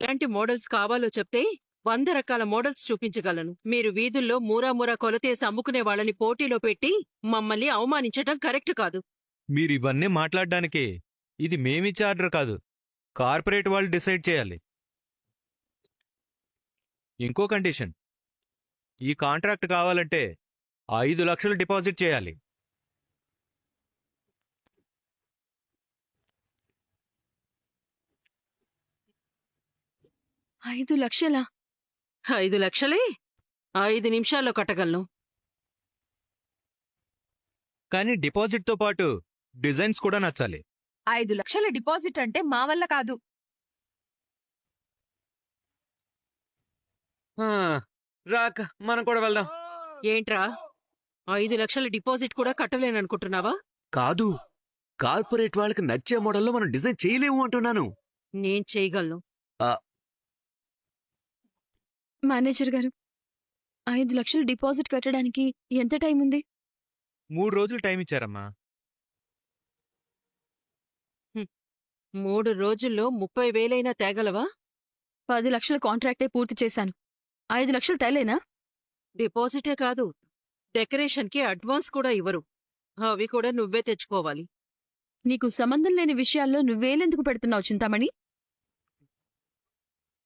ఎలాంటి మోడల్స్ కావాలో చెప్తే 100 రకాల మోడల్స్ చూపించగలను. మీరు వీధుల్లో మూరా కొలతేసి అమ్ముకునే వాళ్ళని పోటీలో పెట్టి మమ్మల్ని అవమానించటం కరెక్ట్ కాదు. మీరివన్నీ మాట్లాడడానికే. ఇది మేమిచ్చే ఆర్డర్ కాదు, కార్పొరేట్ వాళ్ళు డిసైడ్ చేయాలి. ఇంకో కండిషన్, ఈ కాంట్రాక్ట్ కావాలంటే 5 లక్షలు డిపాజిట్ చేయాలి. 5 లక్షలా? 5 లక్షలే 5 నిమిషాల్లో కట్టగలను. కానీ డిపాజిట్తో పాటు డిజైన్స్ కూడా నచ్చాలి. 5 లక్షల డిపాజిట్ అంటే మా వల్ల కాదు. రాక మనం కూడా వెళ్దాం. ఏంట్రా 5 లక్షల డిపాజిట్ కూడా కట్టలేననుకుంటున్నావా? కాదు, కార్పొరేట్ వాళ్ళకి నచ్చే మోడల్లో మనం డిజైన్ చేయలేము అంటున్నాను. నేను చేయగలను. మేనేజర్ గారు, 5 లక్షలు డిపాజిట్ కట్టడానికి ఎంత టైం ఉంది? 3 రోజులు టైం ఇచ్చారమ్మా. 3 రోజుల్లో 30,000 తేగలవా? 10 లక్షల కాంట్రాక్టే పూర్తి చేశాను. 5 లక్షలు తేలేనా? డిపాజిటే కాదు, డెకరేషన్కి అడ్వాన్స్ కూడా ఇవ్వరు. అవి కూడా నువ్వే తెచ్చుకోవాలి. నీకు సంబంధం లేని విషయాల్లో నువ్వేలెందుకు పెడుతున్నావు చింతామణి?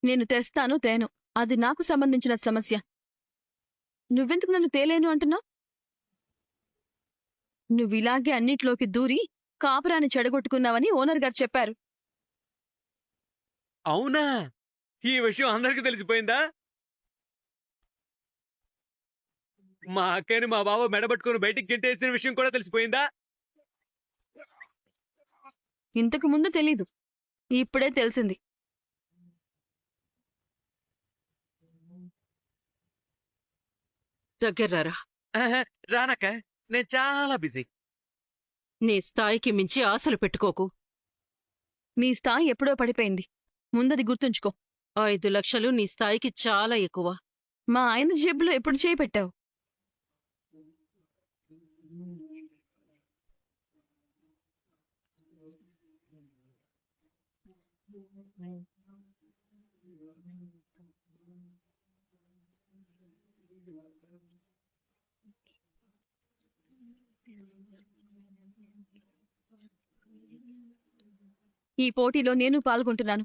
నేను తెస్తాను తేను, అది నాకు సంబంధించిన సమస్య. నువ్వెందుకు నన్ను తేలేను అంటున్నావు? నువ్విలాగే అన్నిట్లోకి దూరి కాపురాన్ని చెడగొట్టుకున్నావని ఓనర్ గారు చెప్పారు. అవునా? ఈ విషయం అందరికీ తెలిసిపోయిందా? మా అక్కని మా బావ మెడబట్టుకుని బయటికి గెంటేసిన విషయం కూడా తెలిసిపోయిందా? ఇంతకు ముందు తెలీదు, ఇప్పుడే తెలిసింది. దగ్గర్రారా. రానక్క, నేను చాలా బిజీ. నీ స్థాయికి మించి ఆశలు పెట్టుకోకు. నీ స్థాయి ఎప్పుడో పడిపోయింది, ముందది గుర్తుంచుకో. 5 లక్షలు నీ స్థాయికి చాలా ఎక్కువ. మా ఆయన జేబులో ఎప్పుడు చేయి పెట్టావు? ఈ పోటీలో నేను పాల్గొంటున్నాను.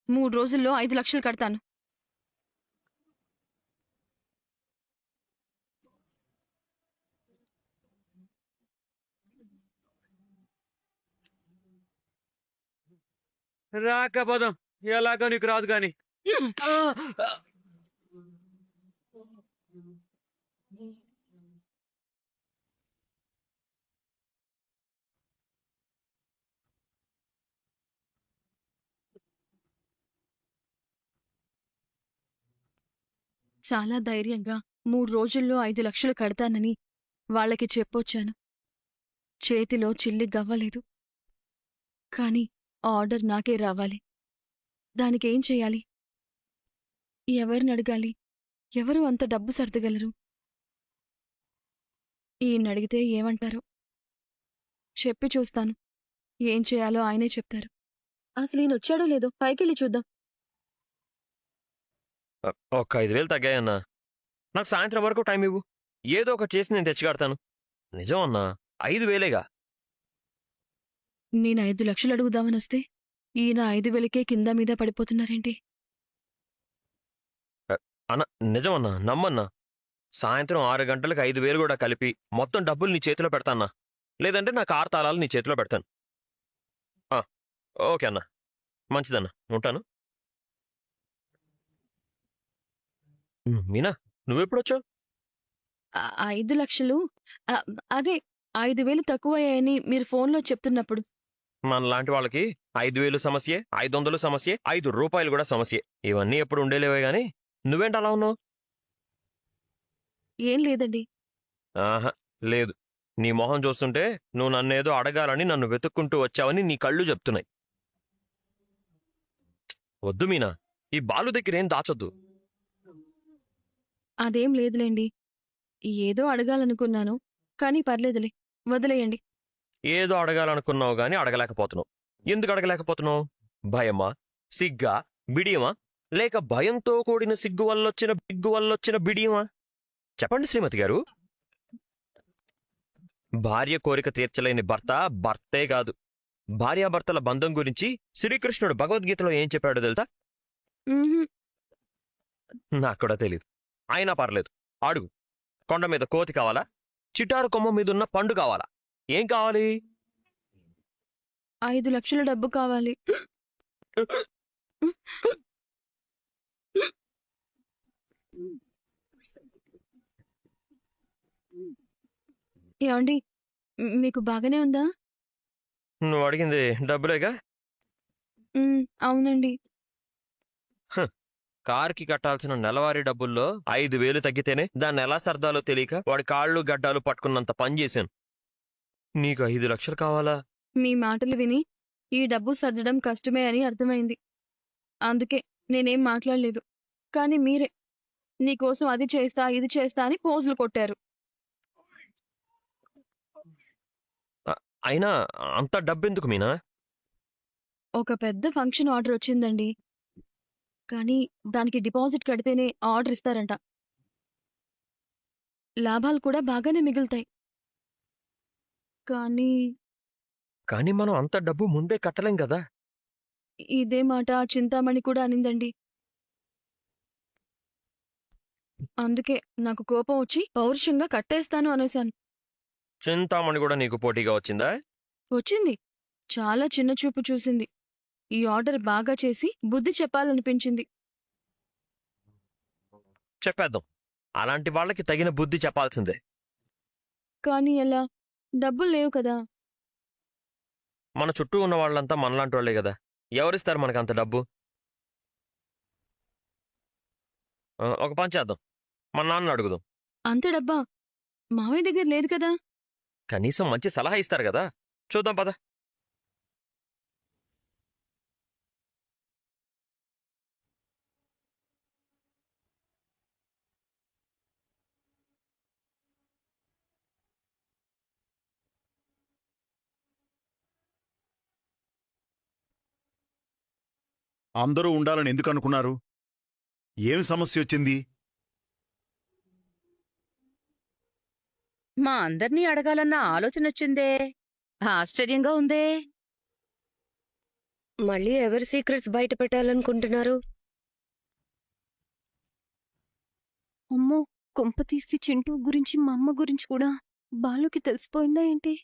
3 రోజుల్లో 5 లక్షలు కడతాను. రాకపోదాం, ఎలాగో నీకు రాదు గాని. చాలా ధైర్యంగా 3 రోజుల్లో 5 లక్షలు కడతానని వాళ్ళకి చెప్పొచ్చాను. చేతిలో చిల్లి గవ్వలేదు. కాని ఆర్డర్ నాకే రావాలి. దానికేం చెయ్యాలి? ఎవరినడగాలి? ఎవరు అంత డబ్బు సర్దగలరు? ఈయన్నడిగితే ఏమంటారో చెప్పి చూస్తాను. ఏం చేయాలో ఆయనే చెప్తారు. అసలు ఈయనొచ్చాడో లేదో పైకెళ్ళి చూద్దాం. ఒక్క 5,000 తగ్గాయన్నా. నాకు సాయంత్రం వరకు టైం ఇవ్వు, ఏదో ఒకటి చేసి నేను తెచ్చికడతాను. నిజం అన్నా, 5,000గా. నేను 5 లక్షలు అడుగుదామనొస్తే ఈయన 5,000కే కింద మీద పడిపోతున్నారేంటి? అన్న నిజమన్నా, నమ్మన్నా. సాయంత్రం 6 గంటలకు 5,000 కూడా కలిపి మొత్తం డబ్బులు నీ చేతిలో పెడతాన్నా. లేదంటే నా కారు తాళాలు నీ చేతిలో పెడతాను. ఓకే అన్నా, మంచిదన్నా, ఉంటాను. మీనా, నువ్వెప్పుడొచ్చావు? 5 లక్షలు అదే 5,000 తక్కువయ్యాయని మీరు ఫోన్లో చెప్తున్నప్పుడు. మనలాంటి వాళ్ళకి 5,000 సమస్యే, 500 సమస్యే, 5 రూపాయలు కూడా సమస్యే. ఇవన్నీ ఎప్పుడు ఉండేలేవే గాని నువ్వేంటి అలా ఉన్నావు? ఏం లేదండి. ఆహా లేదు, నీ మొహం చూస్తుంటే నువ్వు నన్నేదో అడగాలని నన్ను వెతుక్కుంటూ వచ్చావని నీ కళ్ళు చెప్తున్నాయి. వద్దు మీనా, ఈ బాలు దగ్గర ఏం దాచొద్దు. అదేం లేదులేండి, ఏదో అడగాలనుకున్నాను. కానీ పర్లేదులే, వదిలేయండి. ఏదో అడగాలనుకున్నావు గాని అడగలేకపోతున్నావు. ఎందుకు అడగలేకపోతున్నావు? భయమా, సిగ్గా, బిడియమా లేక భయంతో కూడిన సిగ్గు వల్లొచ్చిన బిడియమా? చెప్పండి శ్రీమతి గారు. భార్య కోరిక తీర్చలేని భర్త భర్తే కాదు. భార్యాభర్తల బంధం గురించి శ్రీకృష్ణుడు భగవద్గీతలో ఏం చెప్పాడో తెలుసా? మ్మ్హ్మ్. నాకు కూడా తెలీదు. అయినా పర్లేదు, అడుగు. కొండ మీద కోతి కావాలా, చిటారు కొమ్మ మీదున్న పండు కావాలా? ఏం కావాలి? 5 లక్షల డబ్బు కావాలి. ఏమండి, మీకు బాగానే ఉందా? నువ్వు అడిగింది డబ్బులేగా. అవునండి. కారుకి కట్టాల్సిన నెలవారీ డబ్బుల్లో 5,000 తగ్గితేనే దాన్ని ఎలా సర్దాలో తెలియక వాడి కాళ్ళు గడ్డాలు పట్టుకున్నంత పని చేశాను. నీకు 5 లక్షలు కావాలా? మీ మాటలు విని ఈ డబ్బు సర్దడం కష్టమే అని అర్థమైంది. అందుకే నేనేం మాట్లాడలేదు. కానీ మీరే నీకోసం అది చేస్తా ఇది చేస్తా అని పోజులు కొట్టారు. అయినా అంత డబ్బెందుకు మీనా? ఒక పెద్ద ఫంక్షన్ ఆర్డర్ వచ్చిందండి. కానీ దానికి డిపాజిట్ కడితేనే ఆర్డర్ ఇస్తారంట. లాభాలు కూడా బాగానే మిగులుతాయి. కానీ కానీ మనం అంత డబ్బు ముందే కట్టలేం కదా. ఇదే మాట చింతామణి కూడా అనిందండి. అందుకే నాకు కోపం వచ్చి పౌరుషంగా కట్టేస్తాను అనేశాను. చింతామణి కూడా నీకు పోటీగా వచ్చిందా? వచ్చింది. చాలా చిన్న చూపు చూసింది. ఈ ఆర్డర్ బాగా చేసి బుద్ధి చెప్పాలనిపించింది. చెప్పేద్దాం. అలాంటి వాళ్ళకి తగిన బుద్ధి చెప్పాల్సిందే. కానీ ఎలా? డబ్బులు లేవు కదా. మన చుట్టూ ఉన్న వాళ్ళంతా మనలాంటి వాళ్లే కదా. ఎవరిస్తారు మనకు అంత డబ్బు? ఒక పని చేద్దాం, మన నాన్న అడుగుదాం. అంత డబ్బా మావయ్య దగ్గర లేదు కదా. కనీసం మంచి సలహా ఇస్తారు కదా. చూద్దాం పద. అందరూ ఉండాలని ఎందుకు అనుకున్నారు? ఏం సమస్య వచ్చింది? మా అందర్నీ అడగాలన్న ఆలోచన వచ్చిందే. ఆశ్చర్యంగా ఉందే. మళ్ళీ ఎవరి సీక్రెట్స్ బయట పెట్టాలనుకుంటున్నారు? అమ్మో, కొంప తీసి చింటూ గురించి మా అమ్మ గురించి కూడా బాలుకి తెలిసిపోయిందా ఏంటి?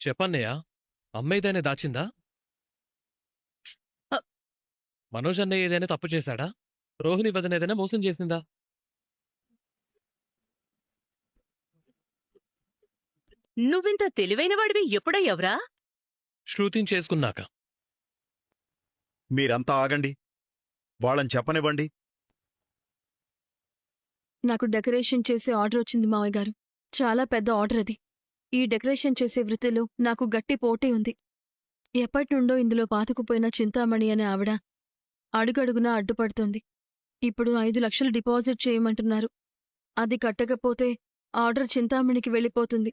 చెప్పన్నయ్యా, అమ్మ ఏదైనా దాచిందా? మనోజ్ అన్నయ్య ఏదైనా తప్పు చేశాడా? రోహిణి వదిన ఏదైనా మోసం చేసిందా? నువ్వింత తెలివైన వాడివి ఎప్పుడయ్యవరా? శృతిని చేసుకున్నాక. మీరంతా ఆగండి, వాళ్ళని చెప్పనివ్వండి. నాకు డెకరేషన్ చేసే ఆర్డర్ వచ్చింది మావయ్య గారు. చాలా పెద్ద ఆర్డర్ అది. ఈ డెకరేషన్ చేసే వృత్తిలో నాకు గట్టి పోటీ ఉంది. ఎప్పటినుండో ఇందులో పాతుకుపోయిన చింతామణి అనే ఆవిడ అడుగడుగునా అడ్డుపడుతోంది. ఇప్పుడు 5 లక్షలు డిపాజిట్ చేయమంటున్నారు. అది కట్టకపోతే ఆర్డర్ చింతామణికి వెళ్ళిపోతుంది.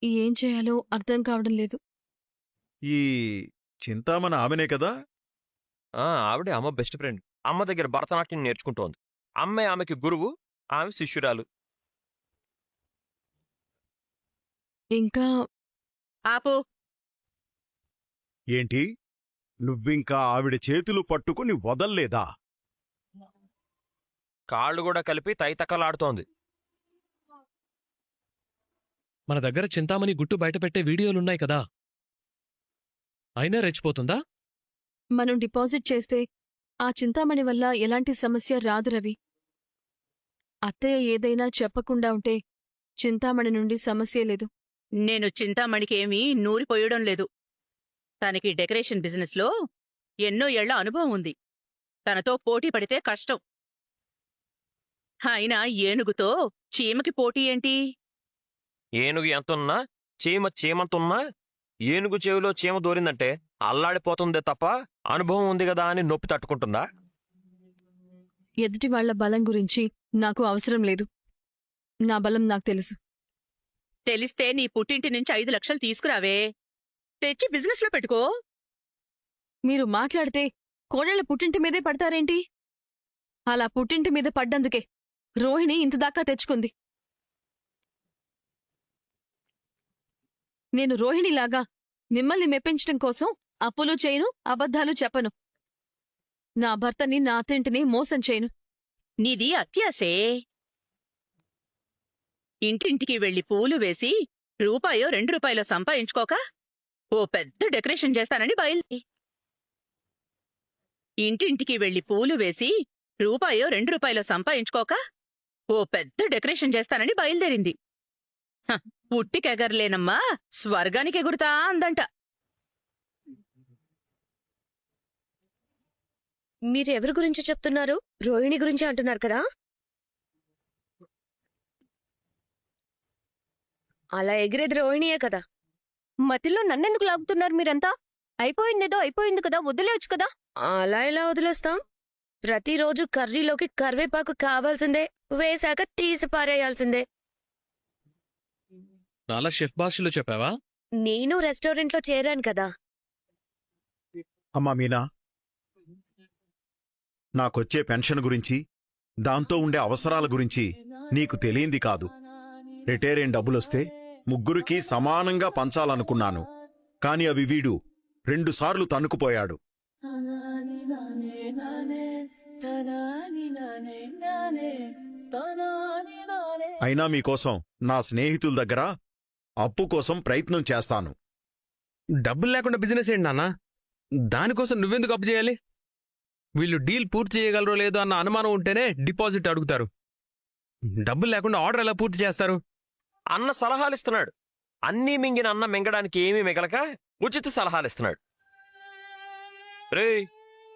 ఏం చేయాలో అర్థం కావడం లేదు. ఈ చింతామణి ఆమెనే కదా? ఆవిడే అమ్మ బెస్ట్ ఫ్రెండ్. అమ్మ దగ్గర భరతనాట్యం నేర్చుకుంటోంది. అమ్మే ఆమెకి గురువు, ఆమె శిష్యురాలు. ఇంకా ఆపు. ఏంటి, నువ్వింకా ఆవిడ చేతులు పట్టుకుని వదల్లేదా? కాళ్ళు కూడా కలిపి తైతక్కలాడుతోంది. మన దగ్గర చింతామణి గుట్టు బయటపెట్టే వీడియోలున్నాయి కదా. అయినా రెచ్చిపోతుందా? మనం డిపాజిట్ చేస్తే ఆ చింతామణి వల్ల ఎలాంటి సమస్య రాదు రవి. అత్తయ్య ఏదైనా చెప్పకుండా ఉంటే చింతామణి నుండి సమస్య లేదు. నేను చింతామణికేమీ నూరిపోయడం లేదు. తనకి డెకరేషన్ బిజినెస్లో ఎన్నో ఏళ్ల అనుభవం ఉంది. తనతో పోటీ పడితే కష్టం. అయినా ఏనుగుతో చీమకి పోటీ ఏంటి? ఏనుగు ఎంతున్నా చీమ చీమంతున్నా ఏనుగు చెవిలో చీమ దూరిందంటే అల్లాడిపోతుందే తప్ప అనుభవం ఉంది కదా అని నొప్పి తట్టుకుంటుందా? ఎదుటి వాళ్ల బలం గురించి నాకు అవసరం లేదు. నా బలం నాకు తెలుసు. తెలిస్తే నీ పుట్టింటి నుంచి 5 లక్షలు తీసుకురావే. తెచ్చి బిజినెస్లో పెట్టుకో. మీరు మాట్లాడితే కోడళ్ళ పుట్టింటి మీదే పడతారేంటి? అలా పుట్టింటి మీద పడ్డందుకే రోహిణి ఇంతదాకా తెచ్చుకుంది. నేను రోహిణిలాగా మిమ్మల్ని మెప్పించటం కోసం అప్పులు చేయను, అబద్ధాలు చెప్పను. నా భర్తని, నా అత్తింటిని మోసం చేయను. నీది అత్యాసే. ఇంటింటికి వెళ్లి పూలు వేసి రూపాయో 2 రూపాయలో సంపాదించుకోక ఓ పెద్ద డెకరేషన్ చేస్తానని ఇంటింటికి వెళ్లి పూలు వేసి రూపాయో 2 రూపాయలో సంపాదించుకోక ఓ పెద్ద డెకరేషన్ చేస్తానని బయలుదేరింది. పుట్టికెగరలేనమ్మా, స్వర్గానికి ఎగురుతా అందంట. మీరు ఎవరి గురించి చెప్తున్నారు? రోహిణి గురించి అంటున్నారు కదా? అలా ఎగిరేది రోహిణియే కదా. మధ్యలో నన్నెందుకు లాగుతున్నారు మీరంతా? అయిపోయిందేదో అయిపోయింది కదా, వదిలేయచ్చు కదా. అలా ఎలా వదిలేస్తాం? ప్రతిరోజు కర్రీలోకి కరివేపాకు కావాల్సిందే, వేశాక తీసి పారేయాల్సిందే. నాలా షెఫ్ భాషలో చెప్పావా? నేను రెస్టారెంట్లో చేరాను కదా. అమ్మా మీనా, నాకొచ్చే పెన్షన్ గురించి, దాంతో ఉండే అవసరాల గురించి నీకు తెలియంది కాదు. రిటైర్ అయిన డబ్బులొస్తే ముగ్గురికి సమానంగా పంచాలనుకున్నాను. కాని అవి వీడు 2 సార్లు తన్నుకుపోయాడు. అయినా మీకోసం నా స్నేహితుల దగ్గర అప్పు కోసం ప్రయత్నం చేస్తాను. డబ్బులు లేకుండా బిజినెస్ ఏంటి నాన్న? దానికోసం నువ్వెందుకు అప్పు చేయాలి? వీళ్ళు డీల్ పూర్తి చేయగలరో లేదో అన్న అనుమానం ఉంటేనే డిపాజిట్ అడుగుతారు. డబ్బులు లేకుండా ఆర్డర్ ఎలా పూర్తి చేస్తారు? అన్న సలహాలిస్తున్నాడు. అన్నీ మింగిన అన్న మింగడానికి ఏమీ మిగలక ఉచిత సలహాలిస్తున్నాడు. రే,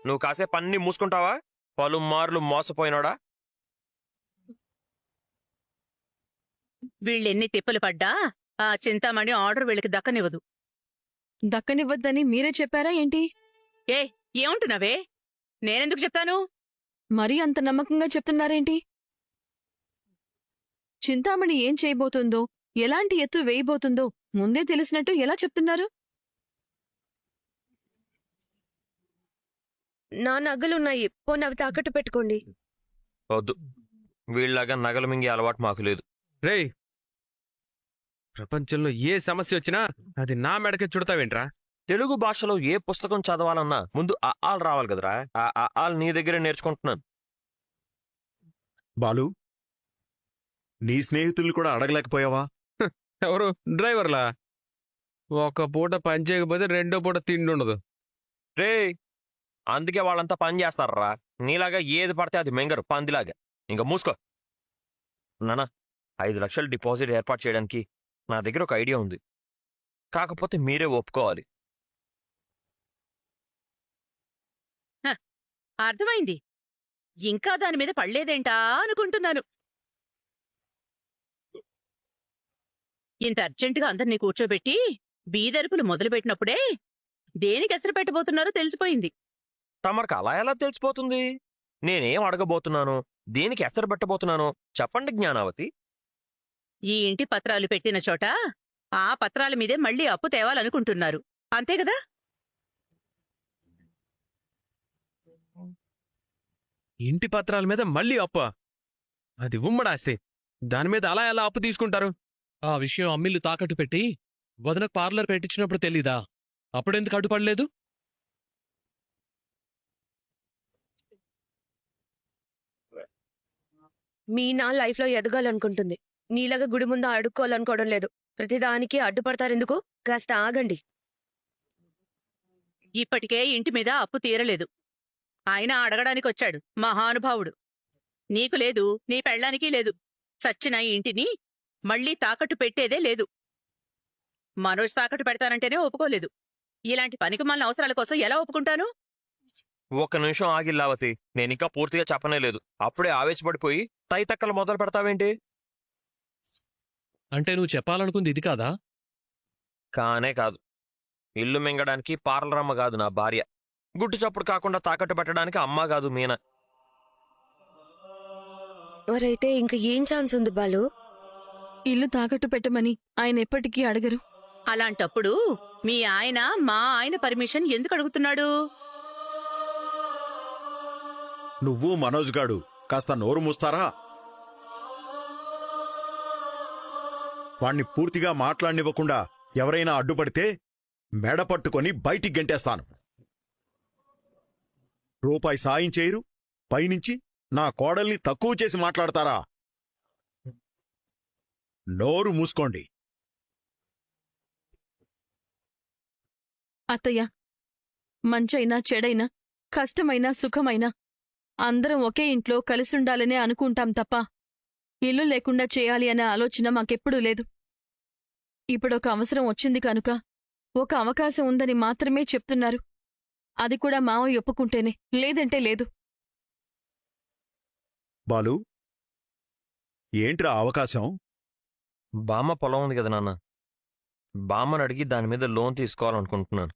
నువ్వు కాసేపు అన్నీ మూసుకుంటావా? పలుమార్లు మోసపోయినాడా? వీళ్ళెన్ని తిప్పలు పడ్డా ఆ చింతామణి ఆర్డర్ వీళ్ళకి దక్కనివ్వదు. దక్కనివ్వద్దని మీరే చెప్పారా ఏంటి? ఏ ఏముంటున్నావే? నేనెందుకు చెప్తాను? మరీ అంత నమ్మకంగా చెప్తున్నారేంటి? చింతామణి ఏం చేయబోతుందో, ఎలాంటి ఎత్తు వేయబోతుందో ముందే తెలిసినట్టు ఎలా చెప్తున్నారు? నా నగలున్నాయి, పోనీ అవి తాకట్టు పెట్టుకోండి. వద్దు, వీళ్ళలాగా నగలు మింగే అలవాటు మాకు లేదు. రేయ్, ప్రపంచంలో ఏ సమస్య వచ్చినా అది నా మెడకే చుడతావేంట్రా? తెలుగు భాషలో ఏ పుస్తకం చదవాలన్నా ముందు ఆలు రావాలి కదరా. ఆ ఆలు నీ దగ్గరే నేర్చుకుంటున్నాను. బాలు, నీ స్నేహితుల్ని కూడా అడగలేకపోయావా? ఎవరు? డ్రైవర్లా? ఒక పూట పని చేయకపోతే 2వ పూట తిండి ఉండదు. రే, అందుకే వాళ్ళంతా పని చేస్తారా. నీలాగా ఏది పడితే అది మెంగరు పందిలాగా. ఇంకా మూసుకో. నానా, 5 లక్షలు డిపాజిట్ ఏర్పాటు చేయడానికి నా దగ్గర ఒక ఐడియా ఉంది. కాకపోతే మీరే ఒప్పుకోవాలి. అర్థమైంది. ఇంకా దాని మీద పడలేదేంటా అనుకుంటున్నాను. ఇంత అర్జెంటుగా అందరినీ కూర్చోబెట్టి బీదరుపులు మొదలుపెట్టినప్పుడే దేనికి ఎసరు పెట్టబోతున్నారో తెలిసిపోయింది. తమరికి అలా ఎలా తెలిసిపోతుంది? నేనేం అడగబోతున్నాను, దేనికి ఎసరు పెట్టబోతున్నానో చెప్పండి జ్ఞానావతి. ఈ ఇంటి పత్రాలు పెట్టిన చోట ఆ పత్రాల మీదే మళ్ళీ అప్పు తేవాలనుకుంటున్నారు, అంతే కదా? ఇంటి పత్రాల మీద మళ్ళీ అప్ప? అది ఉమ్మడాస్తే దాని మీద అలా ఎలా అప్పు తీసుకుంటారు? ఆ విషయం అమ్మిల్లు తాకట్టు పెట్టి వదనకు పార్లర్ పెట్టించినప్పుడు తెలీదా? అప్పుడెందుకు అడ్డుపడలేదు? మీ నా లైఫ్ లో ఎదగాలనుకుంటుంది. నీలాగా గుడి ముందు అడుక్కోవాలనుకోవడం లేదు. ప్రతిదానికి అడ్డుపడతారెందుకు? కాస్త ఆగండి. ఇప్పటికే ఇంటి మీద అప్పు తీరలేదు. ఆయన అడగడానికి వచ్చాడు మహానుభావుడు. నీకు లేదు, నీ పెళ్ళానికి లేదు. చచ్చిన ఈ ఇంటిని మళ్ళీ తాకట్టు పెట్టేదే లేదు. మనోజ్ తాకట్టు పెడతానంటేనే ఒప్పుకోలేదు. ఇలాంటి పనికిమాలిన అవసరాల కోసం ఎలా ఒప్పుకుంటాను? ఒక్క నిమిషం ఆగిల్లావతి, నేనింకా పూర్తిగా చెప్పనే లేదు. అప్పుడే ఆవేశపడిపోయి తైతక్కలు మొదలు పెడతావేంటి? అంటే నువ్వు చెప్పాలనుకుంది ఇది కాదా? కానే కాదు. ఇల్లు మింగడానికి పార్లరమ్మ కాదు నా భార్య. గుట్టు చప్పుడు కాకుండా తాకట్టు పెట్టడానికి అమ్మ కాదు మీనా. మరైతే ఇంక ఏం ఛాన్స్ ఉంది బాలు? ఇల్లు తాకట్టు పెట్టమని ఆయన ఎప్పటికీ అడగరు. అలాంటప్పుడు మీ ఆయన మా ఆయన పర్మిషన్ ఎందుకు అడుగుతున్నాడు? నువ్వు మనోజ్ గాడు కాస్త నోరు మూస్తారా? వాణ్ణి పూర్తిగా మాట్లాడనివ్వకుండా ఎవరైనా అడ్డుపడితే మెడ పట్టుకొని బయటికి గెంటేస్తాను. రూపాయి సాయం చేయరు, పైనుంచి నా కోడల్ని తక్కువ చేసి మాట్లాడతారా? నోరు మూసుకోండి. అత్తయ్య, మంచైనా చెడైనా కష్టమైనా సుఖమైనా అందరం ఒకే ఇంట్లో కలిసుండాలనే అనుకుంటాం తప్ప ఇల్లు లేకుండా చేయాలి అనే ఆలోచన మాకెప్పుడూ లేదు. ఇప్పుడొక అవసరం వచ్చింది కనుక ఒక అవకాశం ఉందని మాత్రమే చెప్తున్నారు. అది కూడా మావయ్య ఒప్పుకుంటేనే, లేదంటే లేదు. బాలు, ఏంట్రా అవకాశం? బామ్మ పొలం ఉంది కదా నాన్న, బామ్మని అడిగి దాని మీద లోన్ తీసుకోవాలనుకుంటున్నాను.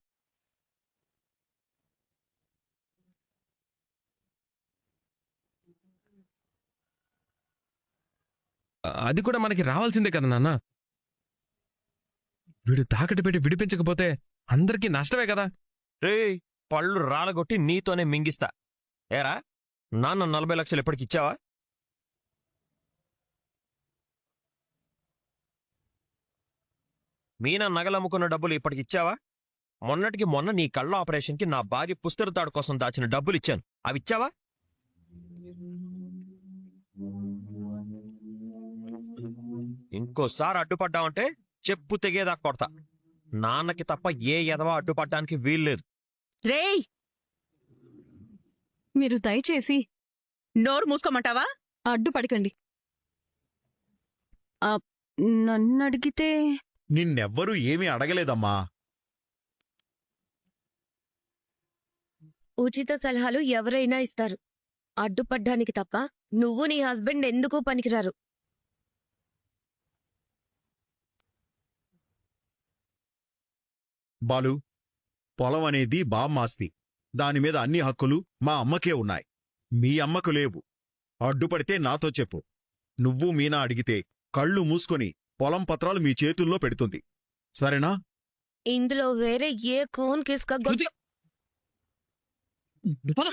అది కూడా మనకి రావాల్సిందే కదా నాన్న. వీడు తాకట్టు పెట్టి విడిపించకపోతే అందరికీ నష్టమే కదా. రే, పళ్ళు రాలగొట్టి నీతోనే మింగిస్తా. ఏరా, నాన్న 40 లక్షలు ఎప్పటికి ఇచ్చావా? మీనా నగలమ్ముకున్న డబ్బులు ఇప్పటికి ఇచ్చావా? మొన్నటికి మొన్న నీ కళ్ళ ఆపరేషన్కి నా భార్య పుస్తరతాడు కోసం దాచిన డబ్బులు ఇచ్చాను, అవి ఇచ్చావా? ఇంకోసారి అడ్డుపడ్డావంటే చెప్పు తెగేదా కొడతా. నాన్నకి తప్ప ఏ ఎదవా అడ్డుపడ్డానికి వీల్లేదు. రేయ్, మీరు దయచేసి నోరు మూసుకోమంటావా? అడ్డుపడకండి. నన్నడిగితే నిన్నెవ్వరూ ఏమీ అడగలేదమ్మా. ఉచిత సలహాలు ఎవరైనా ఇస్తారు, అడ్డుపడ్డానికి తప్ప నువ్వు నీ హస్బెండ్ ఎందుకు పనికిరారు. బాలు, పొలం అనేది బామ్మాస్తి. దానిమీద అన్ని హక్కులు మా అమ్మకే ఉన్నాయి, మీ అమ్మకు లేవు. అడ్డుపడితే నాతో చెప్పు. నువ్వు మీనా అడిగితే కళ్ళు మూసుకొని పొలం పత్రాలు మీ చేతుల్లో పెడుతుంది, సరేనా? ఇందులో వేరే ఏ కోన్ కిస్క శృతి! పద.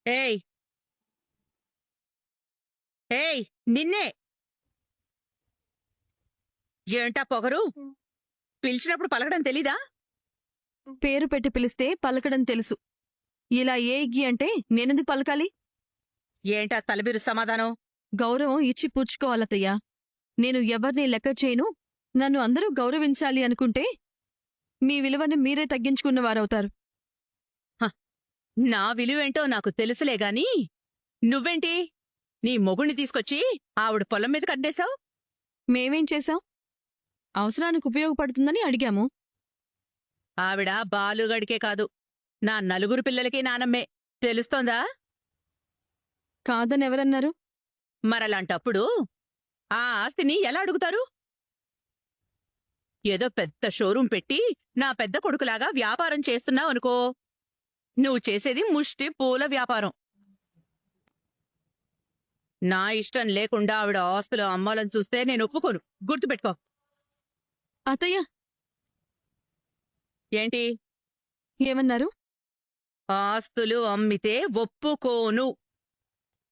ఏయ్ ఏయ్, నిన్నే. ఏంటా పొగరు? పిలిచినప్పుడు పలకడం తెలీదా? పేరు పెట్టి పిలిస్తే పలకడం తెలుసు. ఇలా ఏ ఇగ్గి అంటే నేనెందుకు పలకాలి? ఏంటా తలబిరు సమాధానం? గౌరవం ఇచ్చి పుచ్చుకోవాలతయ్యా. నేను ఎవరిని లెక్క చేయను. నన్ను అందరూ గౌరవించాలి అనుకుంటే మీ విలువని మీరే తగ్గించుకున్నవారవుతారు. నా విలువేంటో నాకు తెలుసులే గాని నువ్వేంటి నీ మొగుణ్ణి తీసుకొచ్చి ఆవిడ పొలం మీద కన్నేశావు? మేమేం చేశాం? అవసరానికి ఉపయోగపడుతుందని అడిగాము. ఆవిడ బాలుగడికే కాదు, నా 4 పిల్లలకి నానమ్మే. తెలుస్తోందా? కాదనెవరన్నారు? మరలాంటప్పుడు ఆ ఆస్తిని ఎలా అడుగుతారు? ఏదో పెద్ద షోరూం పెట్టి నా పెద్ద కొడుకులాగా వ్యాపారం చేస్తున్నావనుకో, నువ్వు చేసేది ముష్టి పూల వ్యాపారం. నా ఇష్టం లేకుండా ఆవిడ ఆస్తులు అమ్మాలని చూస్తే నేను ఒప్పుకోను, గుర్తుపెట్టుకో. అత్తయ్య, ఏంటి? ఏమన్నారు? ఆస్తులు అమ్మితే ఒప్పుకోను.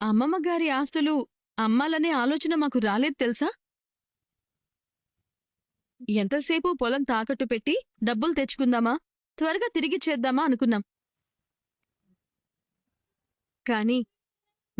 అమ్మమ్మ గారి ఆస్తులు అమ్మాలనే ఆలోచన మాకు రాలేదు తెలుసా? ఎంతసేపు పొలం తాకట్టు పెట్టి డబ్బులు తెచ్చుకుందామా, త్వరగా తిరిగి చేద్దామా అనుకున్నాం. కాని